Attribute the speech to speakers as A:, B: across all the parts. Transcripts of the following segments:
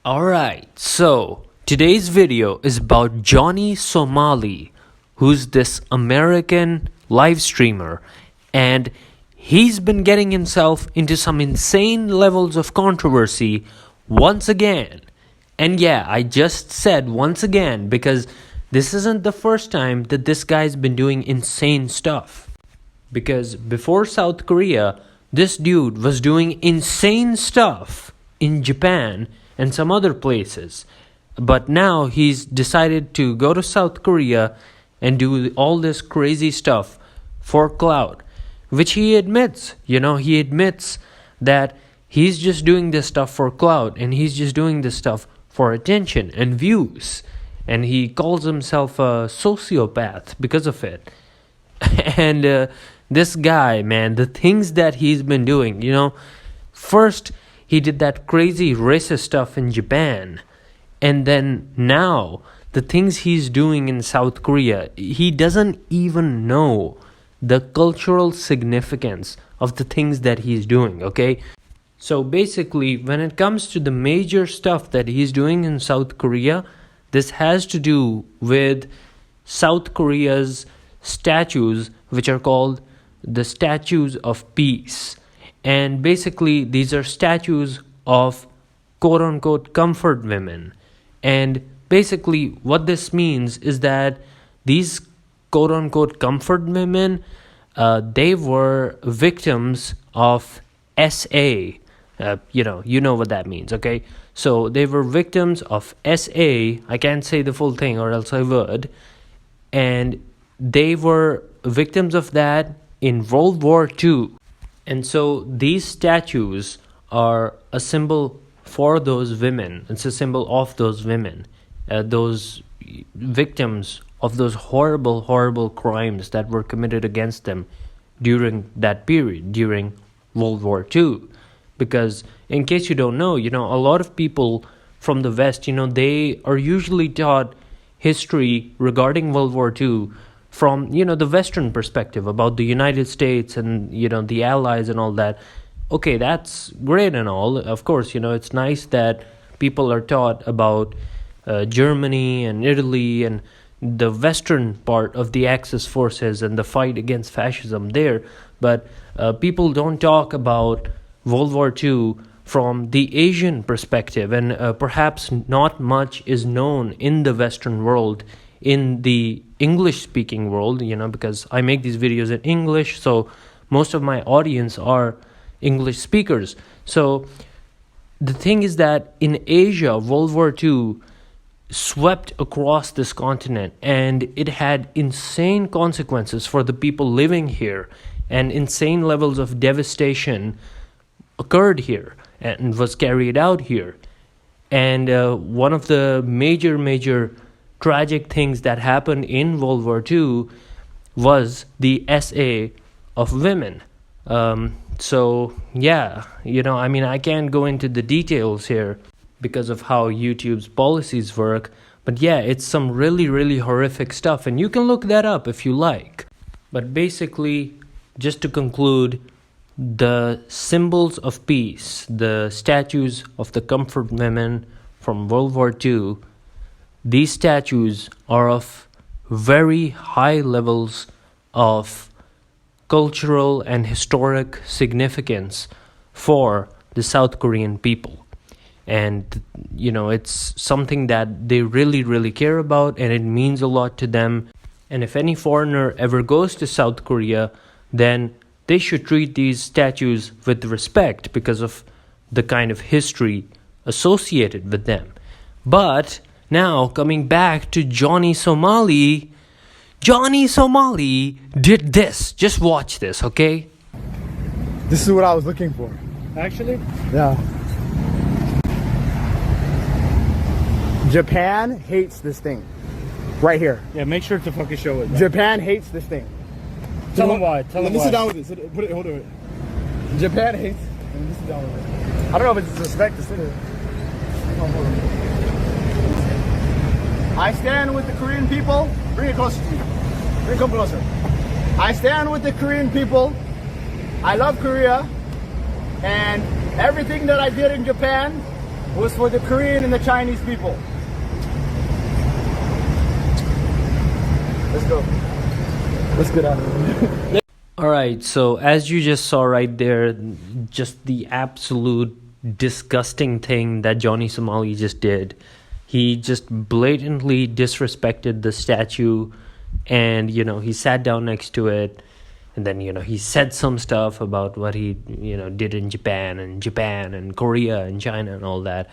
A: Alright, so today's video is about Johnny Somali, who's this American live streamer, and he's been getting himself into some insane levels of controversy once again. And yeah, I just said once again because this isn't the first time that this guy's been doing insane stuff. Because before South Korea, this dude was doing insane stuff in Japan and some other places. But now he's decided to go to South Korea and do all this crazy stuff for clout, which he admits. He admits that he's just doing this stuff for clout and he's just doing this stuff for attention and views. And he calls himself a sociopath because of it. And this guy, man, the things that he's been doing, first he did that crazy racist stuff in Japan. And then now, the things he's doing in South Korea, he doesn't even know the cultural significance of the things that he's doing, okay? So basically, when it comes to the major stuff that he's doing in South Korea, this has to do with South Korea's statues, which are called the Statues of Peace. And basically, these are statues of quote-unquote comfort women. And basically, what this means is that these quote-unquote comfort women, they were victims of SA. You know what that means, okay? So they were victims of SA. I can't say the full thing or else I would. And they were victims of that in World War II. And so these statues are a symbol for those women. It's a symbol of those women, those victims of those horrible, horrible crimes that were committed against them during that period, during World War II. Because in case you don't know, a lot of people from the West, they are usually taught history regarding World War II from, the Western perspective about the United States and, the Allies and all that. Okay, that's great and all. Of course, it's nice that people are taught about Germany and Italy and the Western part of the Axis forces and the fight against fascism there. But people don't talk about World War II from the Asian perspective, and perhaps not much is known in the Western world, in the English-speaking world, because I make these videos in English, so most of my audience are English speakers. So the thing is that in Asia, World War II swept across this continent, and it had insane consequences for the people living here, and insane levels of devastation occurred here and was carried out here. And one of the major tragic things that happened in World War II was the SA of women. So yeah, I can't go into the details here because of how YouTube's policies work, but yeah, it's some really, really horrific stuff, and you can look that up if you like. But basically, just to conclude, the symbols of peace, the statues of the comfort women from World War II, these statues are of very high levels of cultural and historic significance for the South Korean people. And, it's something that they really, really care about, and it means a lot to them. And if any foreigner ever goes to South Korea, then they should treat these statues with respect because of the kind of history associated with them. But now, coming back to Johnny Somali, Johnny Somali did this. Just watch this, okay?
B: This is what I was looking for.
C: Actually?
B: Yeah. Japan hates this thing. Right here.
C: Yeah, make sure to fucking show it.
B: Japan hates this thing.
C: Tell them why. Tell them why.
B: Sit down with it. Put it. Hold it. Japan hates. Let me sit down with it. I don't know if it's respect to sit here. I stand with the Korean people. Bring it closer to me. Come closer. I stand with the Korean people. I love Korea, and everything that I did in Japan was for the Korean and the Chinese people. Let's go. Let's get out of here.
A: Alright, so as you just saw right there, just the absolute disgusting thing that Johnny Somali just did. He just blatantly disrespected the statue, and he sat down next to it, and then he said some stuff about what he did in Japan and Korea and China and all that,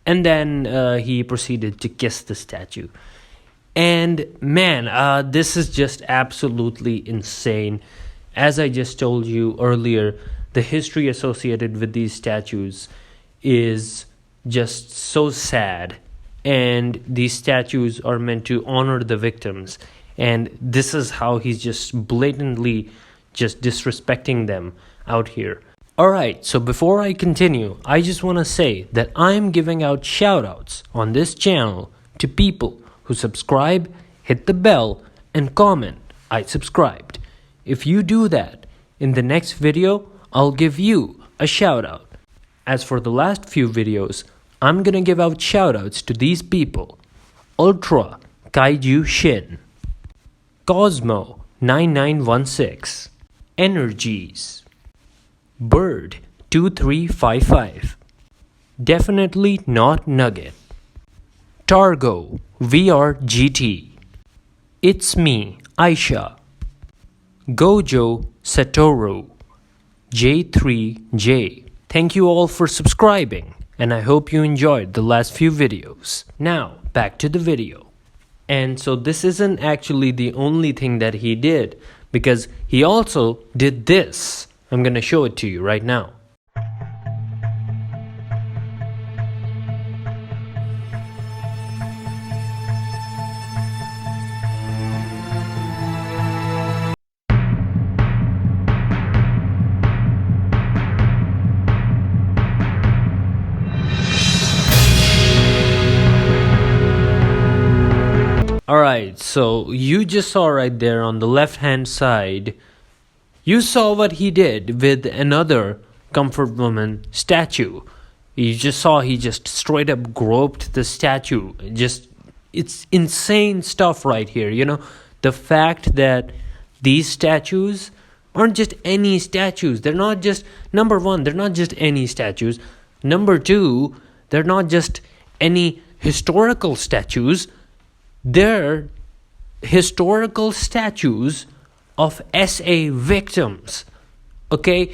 A: and then he proceeded to kiss the statue. And man, this is just absolutely insane. As I just told you earlier, the history associated with these statues is just so sad. And these statues are meant to honor the victims. And this is how he's just blatantly just disrespecting them out here. Alright, so before I continue, I just want to say that I'm giving out shoutouts on this channel to people who subscribe, hit the bell, and comment, "I subscribed." If you do that, in the next video, I'll give you a shout out. As for the last few videos, I'm gonna give out shout outs to these people: Ultra Kaiju Shin, Cosmo 9916, Energies, Bird 2355, Definitely Not Nugget, Targo VRGT, It's Me Aisha, Gojo Satoru, J3J. Thank you all for subscribing, and I hope you enjoyed the last few videos. Now, back to the video. And so this isn't actually the only thing that he did, because he also did this. I'm gonna show it to you right now. Alright, so you just saw right there on the left hand side, you saw what he did with another comfort woman statue. You just saw he just straight up groped the statue. It's insane stuff right here. The fact that these statues aren't just any statues. They're not just, number one, they're not just any statues. Number two, they're not just any historical statues. They're historical statues of SA victims. Okay?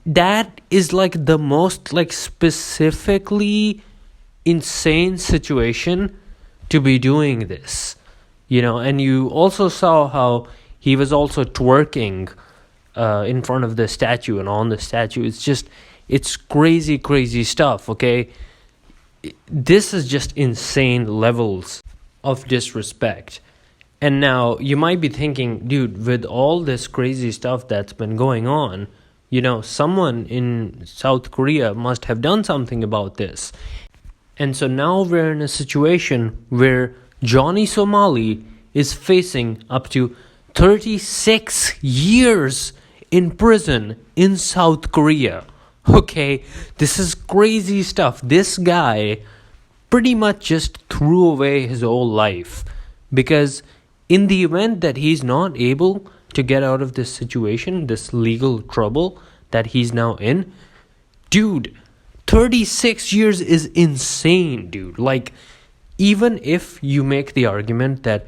A: That is like the most specifically insane situation to be doing this. And you also saw how he was also twerking in front of the statue and on the statue. It's crazy stuff, okay? This is just insane levels of disrespect. And now you might be thinking, dude, with all this crazy stuff that's been going on, someone in South Korea must have done something about this. And so now we're in a situation where Johnny Somali is facing up to 36 years in prison in South Korea. Okay, this is crazy stuff. This guy pretty much just threw away his whole life, because in the event that he's not able to get out of this situation, this legal trouble that he's now in, dude, 36 years is insane, dude. Even if you make the argument that,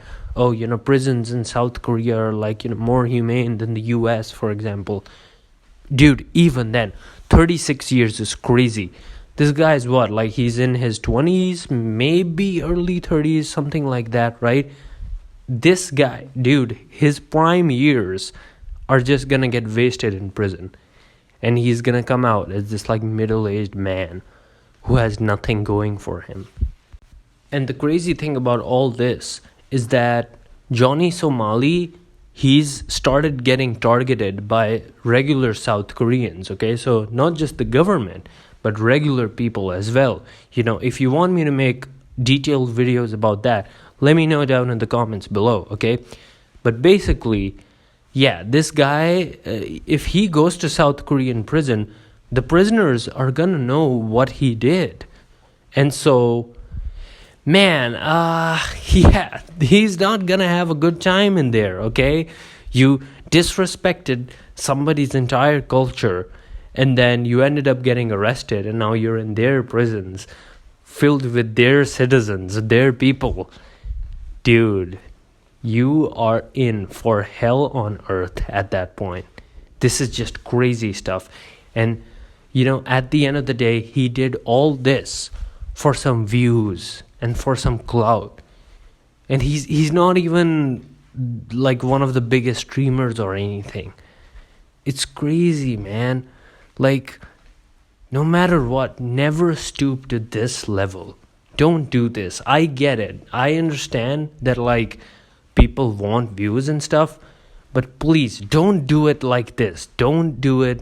A: prisons in South Korea are more humane than the US, for example, dude, even then, 36 years is crazy. This guy is what, he's in his 20s, maybe early 30s, something like that, right? This guy, dude, his prime years are just gonna get wasted in prison. And he's gonna come out as this middle-aged man who has nothing going for him. And the crazy thing about all this is that Johnny Somali, he's started getting targeted by regular South Koreans, okay? So not just the government, but regular people as well. If you want me to make detailed videos about that, let me know down in the comments below, okay? But basically, yeah, this guy, if he goes to South Korean prison, the prisoners are gonna know what he did. And so, man, yeah, he's not gonna have a good time in there, okay? You disrespected somebody's entire culture, and then you ended up getting arrested, and now you're in their prisons, filled with their citizens, their people. Dude, you are in for hell on earth at that point. This is just crazy stuff. And, at the end of the day, he did all this for some views and for some clout. And he's not even like one of the biggest streamers or anything. It's crazy, man. Like, no matter what, never stoop to this level. Don't do this. I get it. I understand that, like, people want views and stuff, but please don't do it like this. Don't do it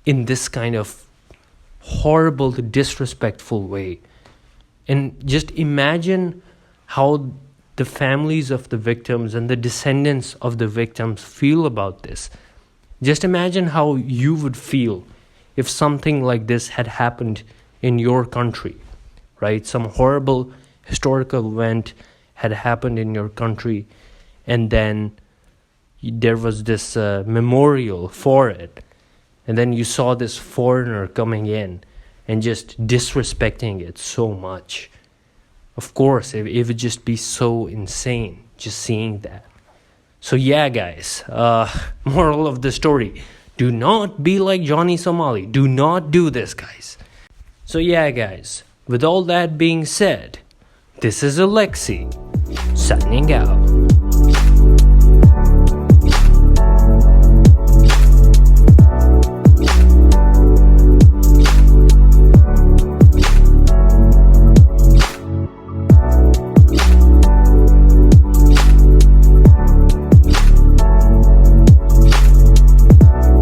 A: in this kind of horrible, disrespectful way. And just imagine how the families of the victims and the descendants of the victims feel about this. Just imagine how you would feel if something like this had happened in your country, right? Some horrible historical event had happened in your country, and then there was this memorial for it, and then you saw this foreigner coming in and just disrespecting it so much. Of course, it would just be so insane just seeing that. So yeah, guys, moral of the story, do not be like Johnny Somali. Do not do this, guys. So yeah, guys, with all that being said, this is Alexi, signing out.